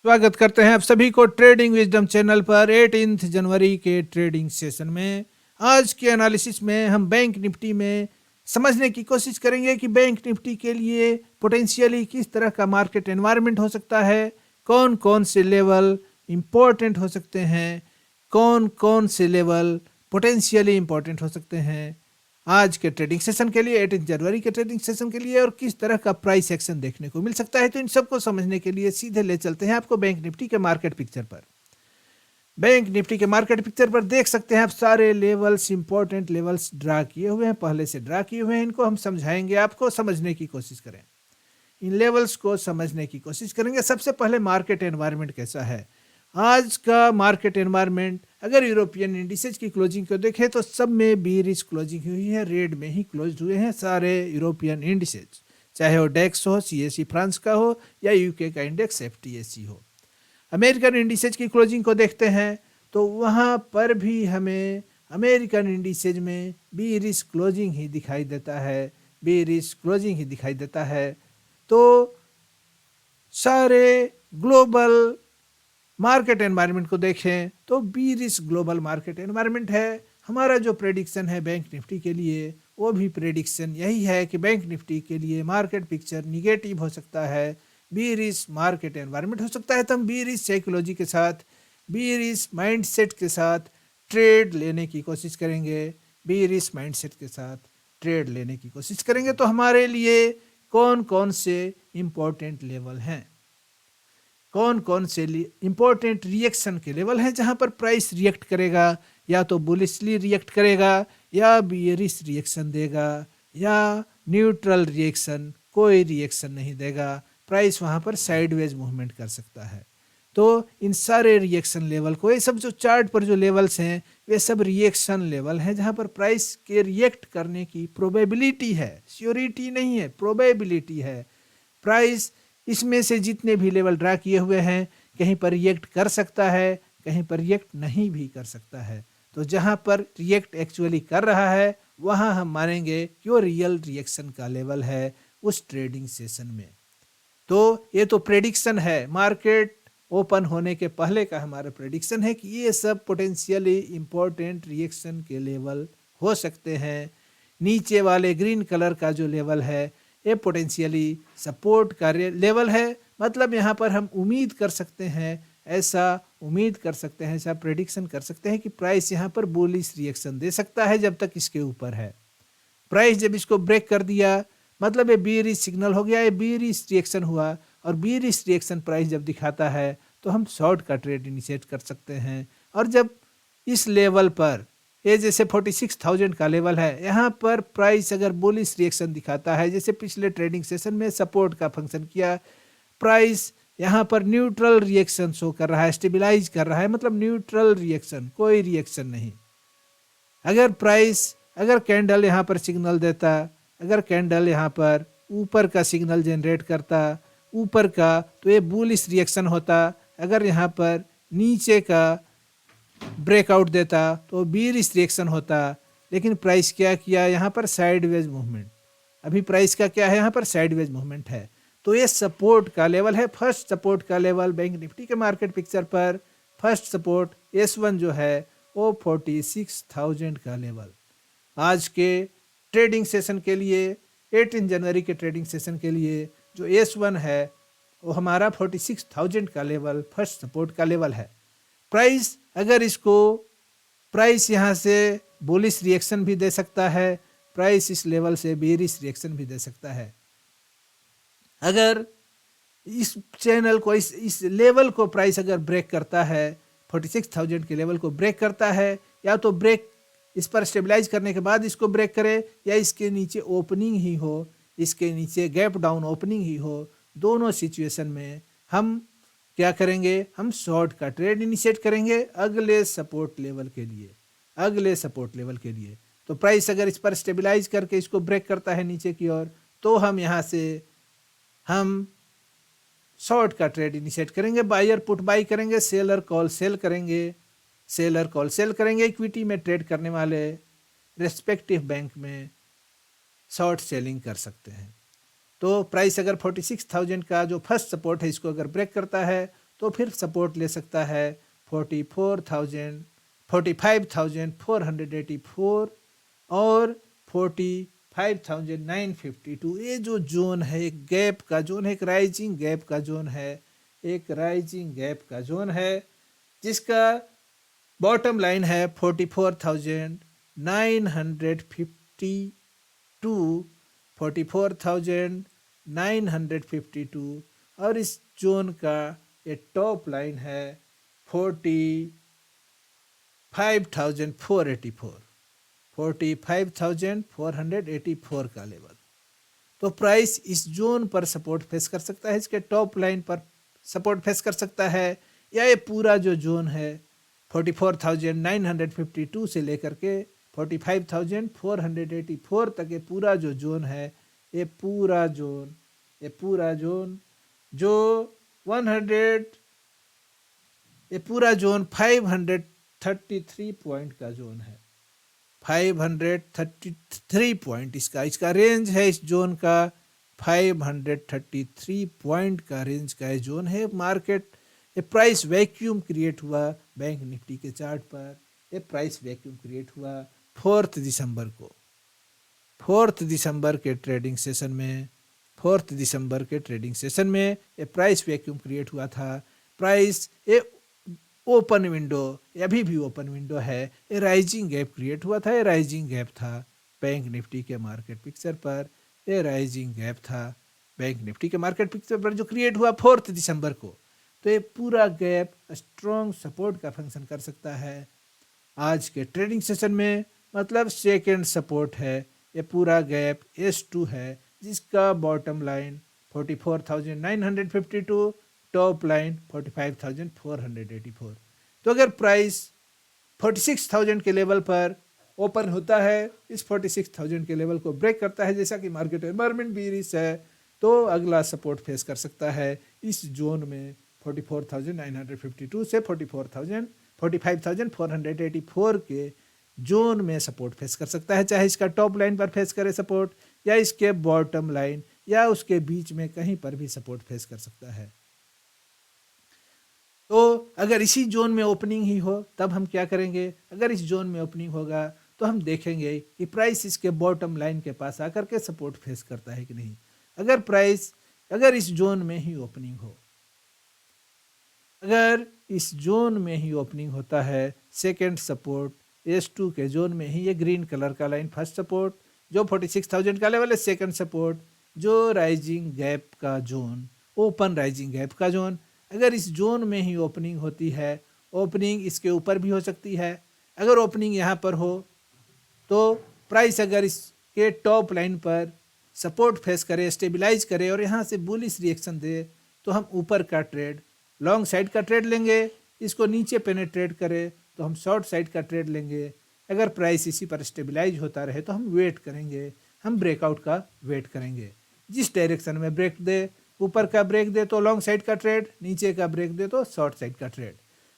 स्वागत करते हैं आप सभी को ट्रेडिंग विजडम चैनल पर 18 जनवरी के ट्रेडिंग सेशन में। आज के एनालिसिस में हम बैंक निफ्टी में समझने की कोशिश करेंगे कि बैंक निफ्टी के लिए पोटेंशियली किस तरह का मार्केट एनवायरनमेंट हो सकता है, कौन कौन से लेवल इम्पोर्टेंट हो सकते हैं, कौन कौन से लेवल पोटेंशियली इम्पोर्टेंट हो सकते हैं आज के ट्रेडिंग सेशन के लिए, 18 जनवरी के ट्रेडिंग सेशन के लिए, और किस तरह का प्राइस एक्शन देखने को मिल सकता है। तो इन सबको समझने के लिए सीधे ले चलते हैं आपको बैंक निफ्टी के मार्केट पिक्चर पर। बैंक निफ्टी के मार्केट पिक्चर पर देख सकते हैं आप सारे लेवल्स, इंपॉर्टेंट लेवल्स ड्रा किए हुए हैं, पहले से ड्रा किए हुए हैं। इनको हम समझाएंगे, आपको समझने की कोशिश करें, इन लेवल्स को समझने की कोशिश करेंगे। सबसे पहले मार्केट एनवायरनमेंट कैसा है आज का। मार्केट एनवायरनमेंट अगर यूरोपियन इंडिसेज की क्लोजिंग को देखें तो सब में बीरिश क्लोजिंग हुई है, रेड में ही क्लोज हुए हैं सारे यूरोपियन इंडिसेज, चाहे वो डेक्स हो, सीएसई फ्रांस का हो, या यूके का इंडेक्स एफटीएसी हो। अमेरिकन इंडिसेज की क्लोजिंग को देखते हैं तो वहाँ पर भी हमें अमेरिकन इंडिसेज में बीरिश क्लोजिंग ही दिखाई देता है, बीरिश क्लोजिंग ही दिखाई देता है। तो सारे ग्लोबल मार्केट एनवायरनमेंट को देखें तो बीरिश ग्लोबल मार्केट एनवायरनमेंट है। हमारा जो प्रेडिक्शन है बैंक निफ्टी के लिए, वो भी प्रेडिक्शन यही है कि बैंक निफ्टी के लिए मार्केट पिक्चर निगेटिव हो सकता है, बीरिश मार्केट एनवायरनमेंट हो सकता है। तो हम बीरिश साइकोलॉजी के साथ, बीरिश माइंडसेट के साथ ट्रेड लेने की कोशिश करेंगे, बीरिश माइंडसेट के साथ ट्रेड लेने की कोशिश करेंगे। तो हमारे लिए कौन कौन से इम्पोर्टेंट लेवल हैं, कौन कौन से इंपॉर्टेंट रिएक्शन के लेवल हैं जहां पर प्राइस रिएक्ट करेगा, या तो बुलिशली रिएक्ट करेगा, या बियरिश रिएक्शन देगा, या न्यूट्रल रिएक्शन, कोई रिएक्शन नहीं देगा। प्राइस वहां पर साइडवेज मूवमेंट कर सकता है। तो इन सारे रिएक्शन लेवल को, ये सब जो चार्ट पर जो लेवल्स हैं वे सब रिएक्शन लेवल हैं जहां पर प्राइस के रिएक्ट करने की प्रोबेबिलिटी है, श्योरिटी नहीं है, प्रोबेबिलिटी है। प्राइस इसमें से जितने भी लेवल ड्रा किए हुए हैं कहीं पर रिएक्ट कर सकता है, कहीं पर रिएक्ट नहीं भी कर सकता है। तो जहां पर रिएक्ट एक्चुअली कर रहा है वहां हम मानेंगे कि वो रियल रिएक्शन का लेवल है उस ट्रेडिंग सेशन में। तो ये तो प्रेडिक्शन है, मार्केट ओपन होने के पहले का हमारा प्रेडिक्शन है कि ये सब पोटेंशियली इंपॉर्टेंट रिएक्शन के लेवल हो सकते हैं। नीचे वाले ग्रीन कलर का जो लेवल है ये पोटेंशियली सपोर्ट का लेवल है, मतलब यहाँ पर हम उम्मीद कर सकते हैं, ऐसा उम्मीद कर सकते हैं, ऐसा प्रेडिक्शन कर सकते हैं कि प्राइस यहाँ पर बुलिश रिएक्शन दे सकता है जब तक इसके ऊपर है। प्राइस जब इसको ब्रेक कर दिया मतलब ये बीरिश सिग्नल हो गया, ये बीरिश रिएक्शन हुआ, और बीरिश रिएक्शन प्राइस जब दिखाता है तो हम शॉर्ट का ट्रेड इनिशिएट कर सकते हैं। और जब इस लेवल पर, ये जैसे 46,000 का लेवल है, यहाँ पर प्राइस अगर बुलिश रिएक्शन दिखाता है, जैसे पिछले ट्रेडिंग सेशन में सपोर्ट का फंक्शन किया, प्राइस यहाँ पर न्यूट्रल रिएक्शन शो कर रहा है, स्टेबलाइज कर रहा है, मतलब न्यूट्रल रिएक्शन, कोई रिएक्शन नहीं। अगर प्राइस, अगर कैंडल यहाँ पर सिग्नल देता, अगर कैंडल यहाँ पर ऊपर का सिग्नल जनरेट करता, ऊपर का, तो ये बुलिश रिएक्शन होता। अगर यहाँ पर नीचे का ब्रेकआउट देता तो बीरिश रिएक्शन होता। लेकिन प्राइस क्या किया, यहाँ पर साइडवेज मूवमेंट, अभी प्राइस का क्या है, यहाँ पर साइडवेज मूवमेंट है। तो ये सपोर्ट का लेवल है, फर्स्ट सपोर्ट का लेवल बैंक निफ्टी के मार्केट पिक्चर पर। फर्स्ट सपोर्ट S1 जो है वो 46,000 का लेवल आज के ट्रेडिंग सेशन के लिए, 18 जनवरी के ट्रेडिंग सेशन के लिए जो S1 है वो हमारा 46,000 का लेवल फर्स्ट सपोर्ट का लेवल है। प्राइस अगर इसको, प्राइस यहाँ से बुलिश रिएक्शन भी दे सकता है, प्राइस इस लेवल से बेरिश रिएक्शन भी दे सकता है। अगर इस चैनल को, इस लेवल को प्राइस अगर ब्रेक करता है, 46,000 के लेवल को ब्रेक करता है, या तो ब्रेक इस पर स्टेबलाइज करने के बाद इसको ब्रेक करे, या इसके नीचे ओपनिंग ही हो, इसके नीचे गैप डाउन ओपनिंग ही हो, दोनों सिचुएशन में हम क्या करेंगे, हम शॉर्ट का ट्रेड इनिशिएट करेंगे अगले सपोर्ट लेवल के लिए, अगले सपोर्ट लेवल के लिए। तो प्राइस अगर इस पर स्टेबलाइज करके इसको ब्रेक करता है नीचे की ओर, तो हम यहाँ से हम शॉर्ट का ट्रेड इनिशिएट करेंगे, बायर पुट बाई करेंगे, सेलर कॉल सेल करेंगे, सेलर कॉल सेल करेंगे। इक्विटी में ट्रेड करने वाले रेस्पेक्टिव बैंक में शॉर्ट सेलिंग कर सकते हैं। तो प्राइस अगर 46,000 का जो फर्स्ट सपोर्ट है इसको अगर ब्रेक करता है तो फिर सपोर्ट ले सकता है 45,484 और 45,952। ये जो जोन है एक गैप का जोन है, एक राइजिंग गैप का जोन है, एक राइजिंग गैप का जोन है जिसका बॉटम लाइन है 44,952, 44,952 और इस जोन का ये टॉप लाइन है 45,484 का लेवल। तो प्राइस इस जोन पर सपोर्ट फेस कर सकता है, इसके टॉप लाइन पर सपोर्ट फेस कर सकता है, या ये पूरा जो जोन है 44,952 से लेकर के 45,484 तक ये पूरा जो जोन है, ये पूरा जोन जो 100 ये पूरा जोन 533 पॉइंट का जोन है, 533 पॉइंट इसका रेंज है। इस जोन का 533 पॉइंट का रेंज का ये जोन है। मार्केट ये प्राइस वैक्यूम क्रिएट हुआ बैंक निफ्टी के चार्ट पर, ये प्राइस वैक्यूम क्रिएट हुआ 4 दिसंबर को, 4 दिसंबर के ट्रेडिंग सेशन में ये प्राइस वैक्यूम क्रिएट हुआ था। प्राइस ये ओपन विंडो, अभी भी ओपन विंडो है, ये राइजिंग गैप क्रिएट हुआ था, ये राइजिंग गैप था बैंक निफ्टी के मार्केट पिक्चर पर, ये राइजिंग गैप था बैंक निफ्टी के मार्केट पिक्चर पर जो क्रिएट हुआ 4 दिसंबर को। तो ये पूरा गैप स्ट्रॉन्ग सपोर्ट का फंक्शन कर सकता है आज के ट्रेडिंग सेशन में, मतलब सेकेंड सपोर्ट है ये पूरा गैप S2 है जिसका बॉटम लाइन 44,952, टॉप लाइन 45,484। तो अगर प्राइस 46,000 के लेवल पर ओपन होता है, इस 46,000 के लेवल को ब्रेक करता है, जैसा कि मार्केट एनवायरनमेंट बीरिश है, तो अगला सपोर्ट फेस कर सकता है इस जोन में 44,952 से 45,484 के जोन में सपोर्ट फेस कर सकता है, चाहे इसका टॉप लाइन पर फेस करे सपोर्ट या इसके बॉटम लाइन या उसके बीच में कहीं पर भी सपोर्ट फेस कर सकता है। तो अगर इसी जोन में ओपनिंग ही हो तब हम क्या करेंगे, अगर इस जोन में ओपनिंग होगा तो हम देखेंगे कि प्राइस इसके बॉटम लाइन के पास आकर के सपोर्ट फेस करता है कि नहीं। अगर इस जोन में ही ओपनिंग हो, अगर इस जोन में ही ओपनिंग होता है, सेकेंड सपोर्ट S2 के जोन में ही, ये ग्रीन कलर का लाइन फर्स्ट सपोर्ट जो 46,000 का लेवल है, सेकेंड सपोर्ट जो राइजिंग गैप का जोन, ओपन राइजिंग गैप का जोन, अगर इस जोन में ही ओपनिंग होती है, ओपनिंग इसके ऊपर भी हो सकती है। अगर ओपनिंग यहाँ पर हो तो प्राइस अगर इसके टॉप लाइन पर सपोर्ट फेस करे, स्टेबलाइज करे और यहाँ से बुलिश रिएक्शन दे, तो हम ऊपर का ट्रेड, लॉन्ग साइड का ट्रेड लेंगे। इसको नीचे पेनेट्रेट करे तो हम शॉर्ट साइड का ट्रेड लेंगे। अगर प्राइस इसी पर स्टेबलाइज होता रहे तो हम वेट करेंगे, हम ब्रेकआउट का वेट करेंगे। जिस डायरेक्शन में ब्रेक दे, ऊपर का ब्रेक दे तो लॉन्ग साइड का ट्रेड, नीचे का ब्रेक दे तो शॉर्ट साइड का ट्रेड।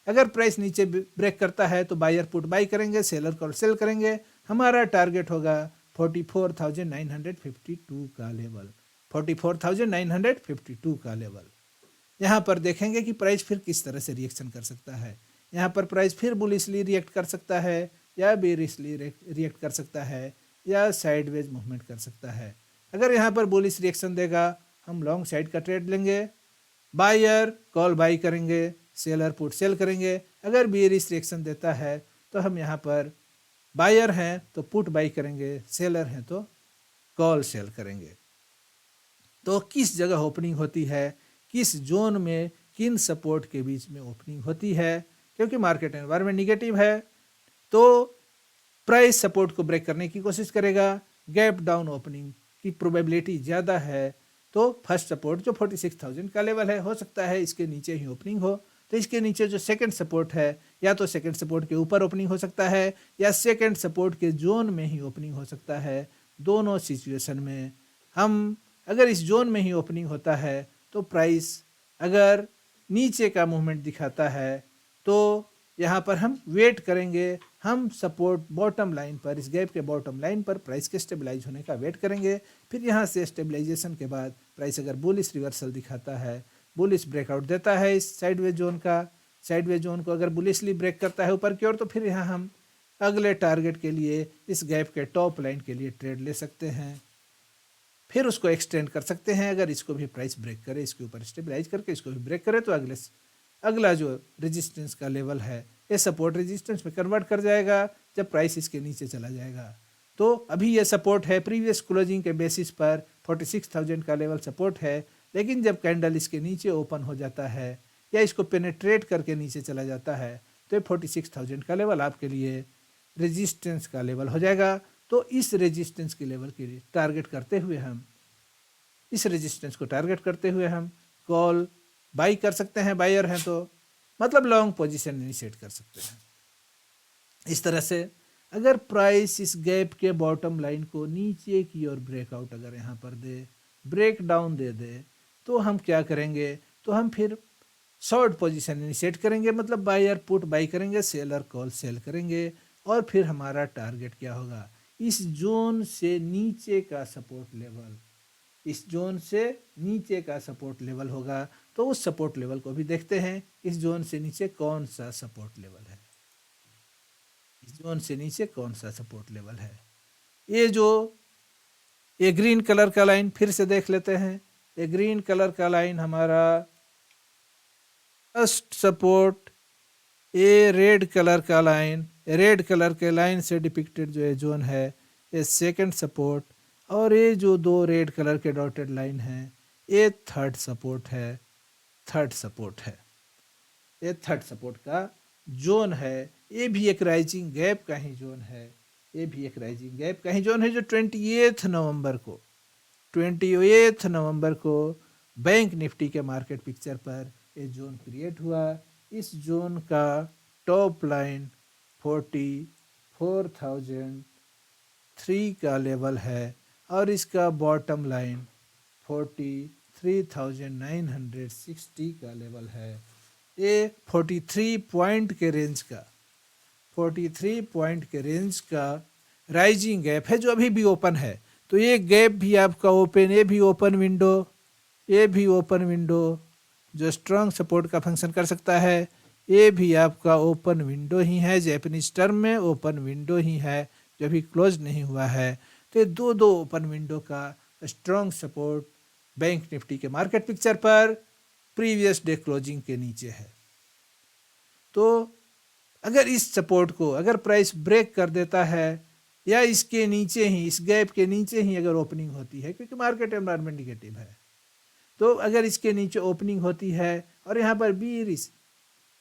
अगर प्राइस नीचे ब्रेक करता है तो बायर पुट बाई करेंगे, सेलर को सेल करेंगे। हमारा टारगेट होगा 44,952 का लेवल, 44,952 का लेवल। यहाँ पर देखेंगे कि प्राइस फिर किस तरह से रिएक्शन कर सकता है। यहाँ पर प्राइस फिर बुलिशली रिएक्ट कर सकता है या बेरिशली रिएक्ट कर सकता है या साइडवेज मूवमेंट कर सकता है। अगर यहाँ पर बुलिश रिएक्शन देगा, हम लॉन्ग साइड का ट्रेड लेंगे, बायर कॉल बाई करेंगे, सेलर पुट सेल करेंगे। अगर बेरिश रिएक्शन देता है तो हम यहाँ पर बायर हैं तो पुट बाई करेंगे, सेलर हैं तो कॉल सेल करेंगे। तो किस जगह ओपनिंग होती है, किस जोन में, किन सपोर्ट के बीच में ओपनिंग होती है, क्योंकि मार्केट एनवायरनमेंट निगेटिव है तो प्राइस सपोर्ट को ब्रेक करने की कोशिश करेगा। गैप डाउन ओपनिंग की प्रोबेबिलिटी ज़्यादा है तो फर्स्ट सपोर्ट जो 46,000 का लेवल है, हो सकता है इसके नीचे ही ओपनिंग हो। तो इसके नीचे जो सेकंड सपोर्ट है, या तो सेकंड सपोर्ट के ऊपर ओपनिंग हो सकता है या सेकंड सपोर्ट के जोन में ही ओपनिंग हो सकता है। दोनों सिचुएशन में हम, अगर इस जोन में ही ओपनिंग होता है तो प्राइस अगर नीचे का मूवमेंट दिखाता है तो यहाँ पर हम वेट करेंगे, हम सपोर्ट बॉटम लाइन पर, इस गैप के बॉटम लाइन पर प्राइस के स्टेबलाइज होने का वेट करेंगे। फिर यहाँ से स्टेबलाइजेशन के बाद प्राइस अगर बुलिश रिवर्सल दिखाता है बुलिश ब्रेकआउट देता है इस साइडवेज जोन का, साइडवेज जोन को अगर बुलिशली ब्रेक करता है ऊपर की ओर, तो फिर यहाँ हम अगले टारगेट के लिए इस गैप के टॉप लाइन के लिए ट्रेड ले सकते हैं, फिर उसको एक्सटेंड कर सकते हैं। अगर इसको भी प्राइस ब्रेक करे, इसके ऊपर स्टेबलाइज करके इसको भी ब्रेक करे, तो अगला जो रेजिस्टेंस का लेवल है ये सपोर्ट रेजिस्टेंस में कन्वर्ट कर जाएगा जब प्राइस इसके नीचे चला जाएगा। तो अभी ये सपोर्ट है, प्रीवियस क्लोजिंग के बेसिस पर 46,000 का लेवल सपोर्ट है, लेकिन जब कैंडल इसके नीचे ओपन हो जाता है या इसको पेनेट्रेट करके नीचे चला जाता है, तो 46,000 का लेवल आपके लिए रेजिस्टेंस का लेवल हो जाएगा। तो इस रेजिस्टेंस के लेवल के लिए टारगेट करते हुए हम इस रेजिस्टेंस को टारगेट करते हुए हम कॉल बाई कर सकते हैं, बायर हैं तो मतलब लॉन्ग पोजीशन इनिशिएट कर सकते हैं। इस तरह से अगर प्राइस इस गैप के बॉटम लाइन को नीचे की ओर ब्रेकआउट अगर यहाँ पर दे, ब्रेक डाउन दे दे, तो हम क्या करेंगे, तो हम फिर शॉर्ट पोजीशन इनिशिएट करेंगे, मतलब बायर पुट बाई करेंगे, सेलर कॉल सेल करेंगे। और फिर हमारा टारगेट क्या होगा, इस जोन से नीचे का सपोर्ट लेवल, इस जोन से नीचे का सपोर्ट लेवल होगा। तो उस सपोर्ट लेवल को भी देखते हैं, इस जोन से नीचे कौन सा सपोर्ट लेवल है, इस जोन से नीचे कौन सा सपोर्ट लेवल है। ये ग्रीन कलर का लाइन फिर से देख लेते हैं। ये ग्रीन कलर का लाइन हमारा फर्स्ट सपोर्ट, ये रेड कलर का लाइन, रेड कलर के लाइन से डिपिक्टेड जो ये जोन है ये सेकंड सपोर्ट, और ये जो दो रेड कलर के डॉटेड लाइन हैं ये थर्ड सपोर्ट है, थर्ड सपोर्ट है, ये थर्ड सपोर्ट का जोन है। ये भी एक राइजिंग गैप का ही जोन है, ये भी एक राइजिंग गैप का ही जोन है जो 28 नवंबर को बैंक निफ्टी के मार्केट पिक्चर पर ये जोन क्रिएट हुआ। इस जोन का टॉप लाइन 44,003 का लेवल है और इसका बॉटम लाइन 43,960 का लेवल है। ये 43 पॉइंट के रेंज का 43 पॉइंट के रेंज का राइजिंग गैप है जो अभी भी ओपन है। तो ये गैप भी आपका ओपन, ये भी ओपन विंडो, ये भी ओपन विंडो जो स्ट्रॉन्ग सपोर्ट का फंक्शन कर सकता है, ये भी आपका ओपन विंडो ही है, जैपनीज टर्म में ओपन विंडो ही है जो अभी क्लोज नहीं हुआ है। तो ये दो ओपन विंडो का स्ट्रॉन्ग सपोर्ट बैंक निफ्टी के मार्केट पिक्चर पर प्रीवियस डे क्लोजिंग के नीचे है। तो अगर इस सपोर्ट को अगर प्राइस ब्रेक कर देता है या इसके नीचे ही, इस गैप के नीचे ही अगर ओपनिंग होती है, क्योंकि मार्केट एनवायरनमेंट निगेटिव है, तो अगर इसके नीचे ओपनिंग होती है और यहाँ पर बीरिश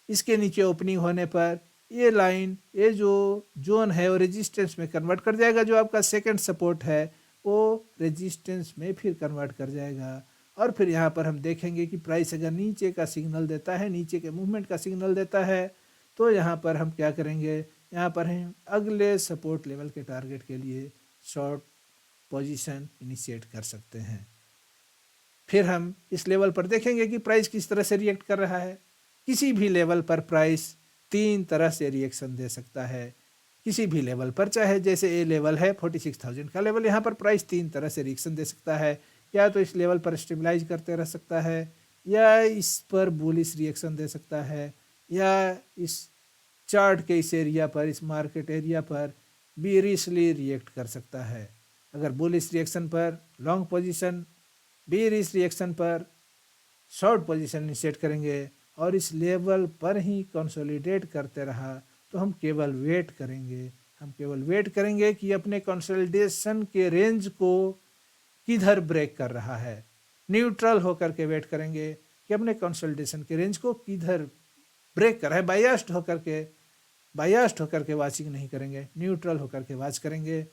इसके नीचे ओपनिंग होने पर ये लाइन, ये जो जोन है वो रेजिस्टेंस में कन्वर्ट कर जाएगा, जो आपका सेकंड सपोर्ट है वो रेजिस्टेंस में फिर कन्वर्ट कर जाएगा। और फिर यहाँ पर हम देखेंगे कि प्राइस अगर नीचे का सिग्नल देता है, नीचे के मूवमेंट का सिग्नल देता है, तो यहाँ पर हम क्या करेंगे, यहाँ पर हम अगले सपोर्ट लेवल के टारगेट के लिए शॉर्ट पोजीशन इनिशिएट कर सकते हैं। फिर हम इस लेवल पर देखेंगे कि प्राइस किस तरह से रिएक्ट कर रहा है। किसी भी लेवल पर प्राइस 3 तरह से रिएक्शन दे सकता है, किसी भी लेवल पर, चाहे जैसे ये लेवल है 46,000 का लेवल, यहाँ पर प्राइस 3 तरह से रिएक्शन दे सकता है। या तो इस लेवल पर स्टेबलाइज करते रह सकता है, या इस पर बुलिश रिएक्शन दे सकता है, या इस चार्ट के इस एरिया पर, इस मार्केट एरिया पर बीरिशली रिएक्ट कर सकता है। अगर बुलिश रिएक्शन पर लॉन्ग पोजीशन, बीरिश रिएक्शन पर शॉर्ट पोजीशन इनिशिएट करेंगे और इस लेवल पर ही कंसोलिडेट करते रहा, तो हम केवल वेट करेंगे कि अपने कंसोलिडेशन के रेंज को किधर ब्रेक कर रहा है। न्यूट्रल होकर के वेट करेंगे कि अपने कंसोलिडेशन के रेंज को किधर ब्रेक कर रहा है। बायास्ड होकर के वाचिंग नहीं करेंगे, न्यूट्रल होकर के वाच करेंगे।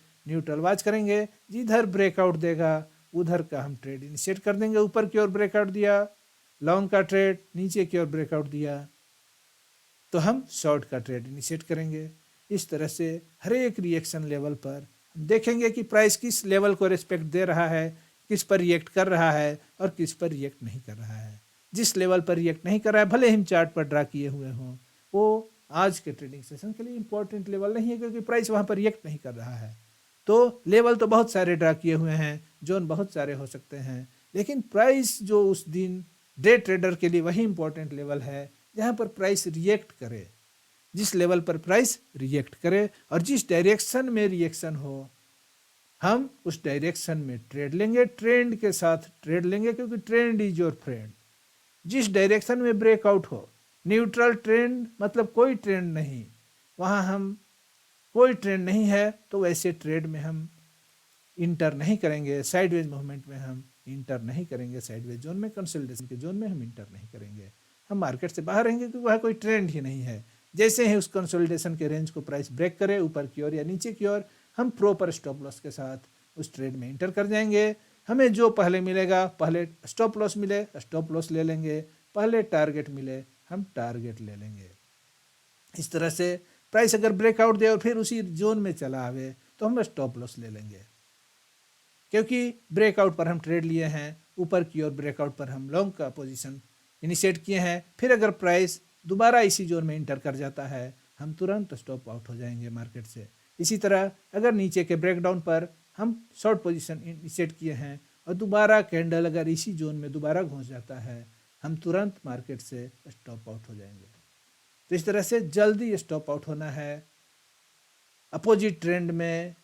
जिधर ब्रेकआउट देगा उधर का हम ट्रेड इनिशिएट कर देंगे। ऊपर की ओर ब्रेकआउट दिया लॉन्ग का ट्रेड, नीचे की ओर ब्रेकआउट दिया तो हम शॉर्ट का ट्रेड इनिशिएट करेंगे। इस तरह से हर एक रिएक्शन लेवल पर हम देखेंगे कि प्राइस किस लेवल को रिस्पेक्ट दे रहा है, किस पर रिएक्ट कर रहा है और किस पर रिएक्ट नहीं कर रहा है। जिस लेवल पर रिएक्ट नहीं कर रहा है, भले हम चार्ट पर ड्रा किए हुए हों, वो आज के ट्रेडिंग सेशन के लिए इंपॉर्टेंट लेवल नहीं है, क्योंकि प्राइस वहाँ पर रिएक्ट नहीं कर रहा है। तो लेवल तो बहुत सारे ड्रा किए हुए हैं, जोन बहुत सारे हो सकते हैं, लेकिन प्राइस जो उस दिन डे ट्रेडर के लिए वही इंपॉर्टेंट लेवल है जहाँ पर प्राइस रिएक्ट करे, जिस लेवल पर प्राइस रिएक्ट करे और जिस डायरेक्शन में रिएक्शन हो, हम उस डायरेक्शन में ट्रेड लेंगे, ट्रेंड के साथ ट्रेड लेंगे, क्योंकि ट्रेंड इज योर फ्रेंड। जिस डायरेक्शन में ब्रेकआउट हो, न्यूट्रल ट्रेंड मतलब कोई ट्रेंड नहीं, वहाँ हम कोई ट्रेंड नहीं है तो वैसे ट्रेड में हम इंटर नहीं करेंगे, साइडवेज मूवमेंट में हम इंटर नहीं करेंगे, साइडवेज जोन में, कंसोलिडेशन के जोन में हम इंटर नहीं करेंगे, हम मार्केट से बाहर रहेंगे क्योंकि वहाँ कोई ट्रेंड ही नहीं है। जैसे ही उस कंसोलिडेशन के रेंज को प्राइस ब्रेक करे ऊपर की ओर या नीचे की ओर, हम प्रॉपर स्टॉप लॉस के साथ उस ट्रेड में इंटर कर जाएंगे। हमें जो पहले मिलेगा, पहले स्टॉप लॉस मिले स्टॉप लॉस ले लेंगे, पहले टारगेट मिले हम टारगेट ले लेंगे। इस तरह से प्राइस अगर ब्रेकआउट दे और फिर उसी जोन में चला आवे तो हम स्टॉप लॉस ले लेंगे, क्योंकि ब्रेकआउट पर हम ट्रेड लिए हैं, ऊपर की ओर ब्रेकआउट पर हम लॉन्ग का पोजीशन इनिशिएट किए हैं। फिर अगर प्राइस दोबारा इसी जोन में इंटर कर जाता है, हम तुरंत स्टॉप आउट हो जाएंगे मार्केट से। इसी तरह अगर नीचे के ब्रेकडाउन पर हम शॉर्ट पोजीशन इनिशिएट किए हैं और दोबारा कैंडल अगर इसी जोन में दोबारा घुस जाता है, हम तुरंत मार्केट से स्टॉप आउट हो जाएंगे। तो इस तरह से जल्दी स्टॉप आउट होना है। अपोजिट ट्रेंड में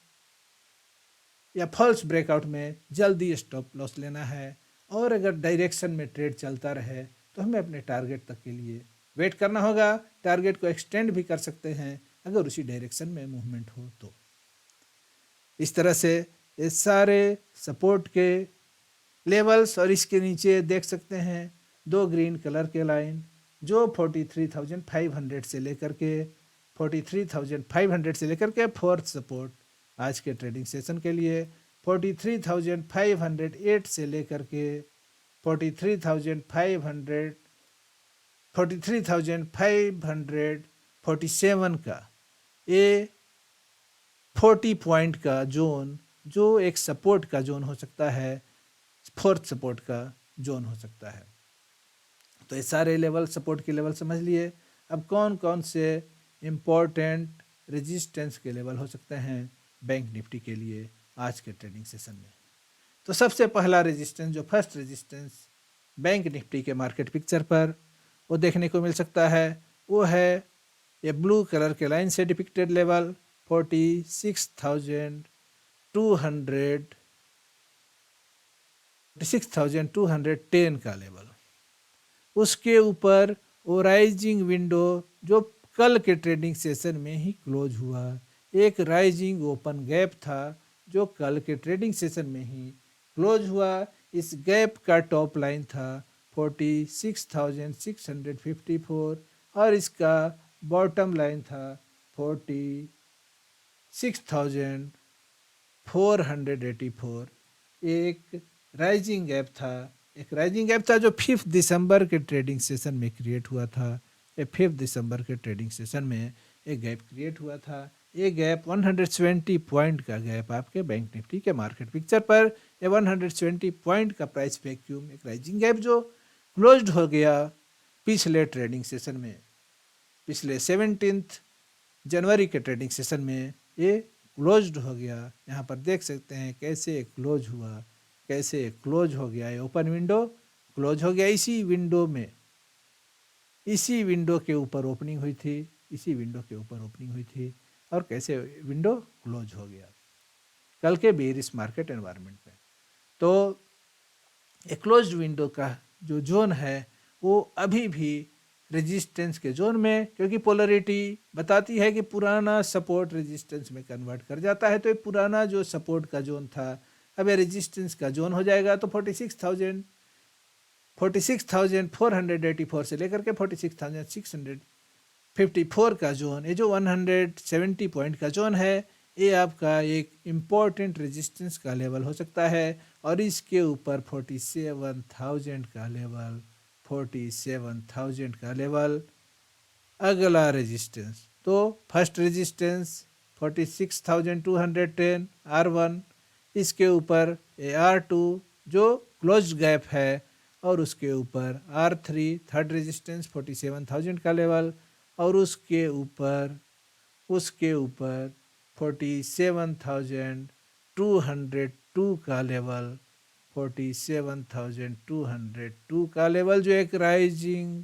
या फॉल्स ब्रेकआउट में जल्दी स्टॉप लॉस लेना है, और अगर डायरेक्शन में ट्रेड चलता रहे तो हमें अपने टारगेट तक के लिए वेट करना होगा। टारगेट को एक्सटेंड भी कर सकते हैं अगर उसी डायरेक्शन में मूवमेंट हो तो। इस तरह से ये सारे सपोर्ट के लेवल्स, और इसके नीचे देख सकते हैं दो ग्रीन कलर के लाइन जो 43,500 से लेकर के 43,500 से लेकर के फोर्थ सपोर्ट आज के ट्रेडिंग सेशन के लिए 43,508 से लेकर के 43,547 का ये 40 पॉइंट का जोन, जो एक सपोर्ट का जोन हो सकता है, फोर्थ सपोर्ट का जोन हो सकता है। तो ये सारे लेवल सपोर्ट के लेवल समझ लिए। अब कौन कौन से इम्पोर्टेंट रेजिस्टेंस के लेवल हो सकते हैं बैंक निफ्टी के लिए आज के ट्रेडिंग सेशन में। तो सबसे पहला रेजिस्टेंस, जो फर्स्ट रेजिस्टेंस बैंक निफ्टी के मार्केट पिक्चर पर वो देखने को मिल सकता है, वो है ये ब्लू कलर के लाइन से डिपिक्टेड लेवल 46,210 का लेवल। उसके ऊपर वो राइजिंग विंडो जो कल के ट्रेडिंग सेशन में ही क्लोज हुआ, एक राइजिंग ओपन गैप था जो कल के ट्रेडिंग सेशन में ही क्लोज हुआ। इस गैप का टॉप लाइन था 46,654 और इसका बॉटम लाइन था 46,484। एक राइजिंग गैप था, जो 5 दिसंबर के ट्रेडिंग सेशन में क्रिएट हुआ था। ये 5 दिसंबर के ट्रेडिंग सेशन में एक गैप क्रिएट हुआ था। ये गैप 120 पॉइंट का गैप आपके बैंक निफ्टी के मार्केट पिक्चर पर, ये 120 पॉइंट का प्राइस वैक्यूम, एक राइजिंग गैप जो क्लोज्ड हो गया पिछले ट्रेडिंग सेशन में, पिछले 17 जनवरी के ट्रेडिंग सेशन में ये क्लोज्ड हो गया। यहाँ पर देख सकते हैं कैसे क्लोज हुआ, कैसे क्लोज हो गया। ये ओपन विंडो क्लोज हो गया, इसी विंडो के ऊपर ओपनिंग हुई थी, और कैसे विंडो क्लोज हो गया कल के बेरिश मार्केट एनवायरनमेंट में। तो एक क्लोज्ड विंडो का जो जोन है वो अभी भी रेजिस्टेंस के जोन में, क्योंकि पोलरिटी बताती है कि पुराना सपोर्ट रेजिस्टेंस में कन्वर्ट कर जाता है। तो ये पुराना जो सपोर्ट का जोन था अब ये रेजिस्टेंस का जोन हो जाएगा। तो 46,484 से लेकर के 46,654 का जोन, ये जो 170 पॉइंट का जोन है, ये आपका एक इम्पॉर्टेंट रेजिस्टेंस का लेवल हो सकता है। और इसके ऊपर 47,000 का लेवल अगला रेजिस्टेंस। तो फर्स्ट रेजिस्टेंस 46,210 R1, इसके ऊपर R2 जो क्लोज गैप है, और उसके ऊपर R3 थर्ड रेजिस्टेंस 47,000 का लेवल, और उसके ऊपर 47,202 का लेवल 47,202 का लेवल, जो एक राइजिंग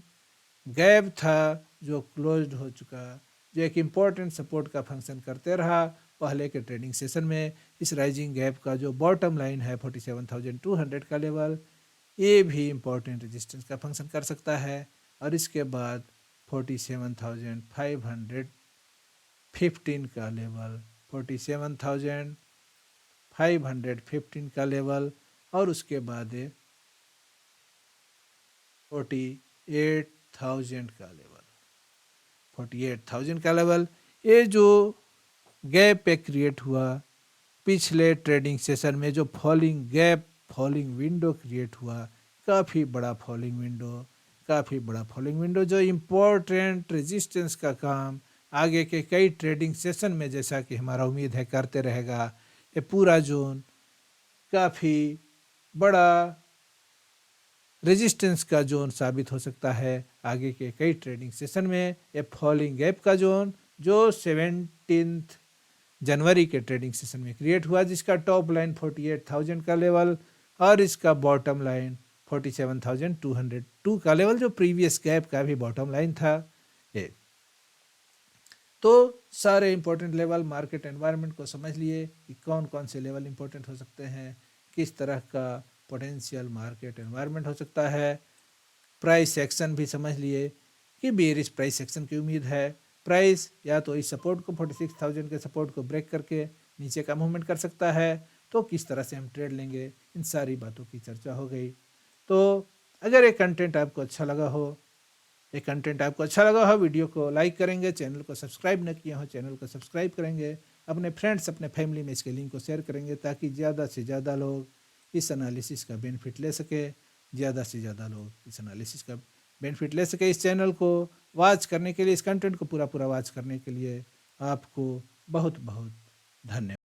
गैप था जो क्लोज्ड हो चुका, जो एक इम्पोर्टेंट सपोर्ट का फंक्शन करते रहा पहले के ट्रेडिंग सेशन में। इस राइजिंग गैप का जो बॉटम लाइन है 47,200 का लेवल, ये भी इम्पोर्टेंट रेजिस्टेंस का फंक्शन कर सकता है। और इसके बाद 47,515 का लेवल, 47,515 का लेवल, और उसके बाद 48,000 का लेवल, 48,000 का लेवल। ये जो गैप पे क्रिएट हुआ पिछले ट्रेडिंग सेशन में, जो falling gap, falling window create हुआ, काफ़ी बड़ा फॉलिंग विंडो, काफ़ी बड़ा फॉलिंग विंडो, जो इम्पोर्टेंट रेजिस्टेंस का काम आगे के कई ट्रेडिंग सेशन में, जैसा कि हमारा उम्मीद है, करते रहेगा। ये पूरा जोन काफ़ी बड़ा रेजिस्टेंस का जोन साबित हो सकता है आगे के कई ट्रेडिंग सेशन में। ये फॉलिंग गैप का जोन जो 17 जनवरी के ट्रेडिंग सेशन में क्रिएट हुआ, जिसका टॉप लाइन 48,000 का लेवल और इसका बॉटम लाइन 47,202 का लेवल, जो प्रीवियस गैप का भी बॉटम लाइन था। ये तो सारे इंपॉर्टेंट लेवल मार्केट एनवायरनमेंट को समझ लिए कि कौन कौन से लेवल इंपॉर्टेंट हो सकते हैं, किस तरह का पोटेंशियल मार्केट एनवायरनमेंट हो सकता है। प्राइस एक्शन भी समझ लिए कि बेरिश प्राइस एक्शन की उम्मीद है। प्राइस या तो इस सपोर्ट को 46,000 के सपोर्ट को ब्रेक करके नीचे का मूवमेंट कर सकता है, तो किस तरह से हम ट्रेड लेंगे, इन सारी बातों की चर्चा हो गई। तो अगर ये कंटेंट आपको अच्छा लगा हो, वीडियो को लाइक करेंगे, चैनल को सब्सक्राइब न किया हो चैनल को सब्सक्राइब करेंगे, अपने फ्रेंड्स, अपने फैमिली में इसके लिंक को शेयर करेंगे, ताकि ज़्यादा से ज़्यादा लोग इस एनालिसिस का बेनिफिट ले सके, ज़्यादा से ज़्यादा लोग इस एनालिसिस का बेनिफिट ले सके। इस चैनल को वॉच करने के लिए, इस कंटेंट को पूरा वॉच करने के लिए आपको बहुत बहुत धन्यवाद।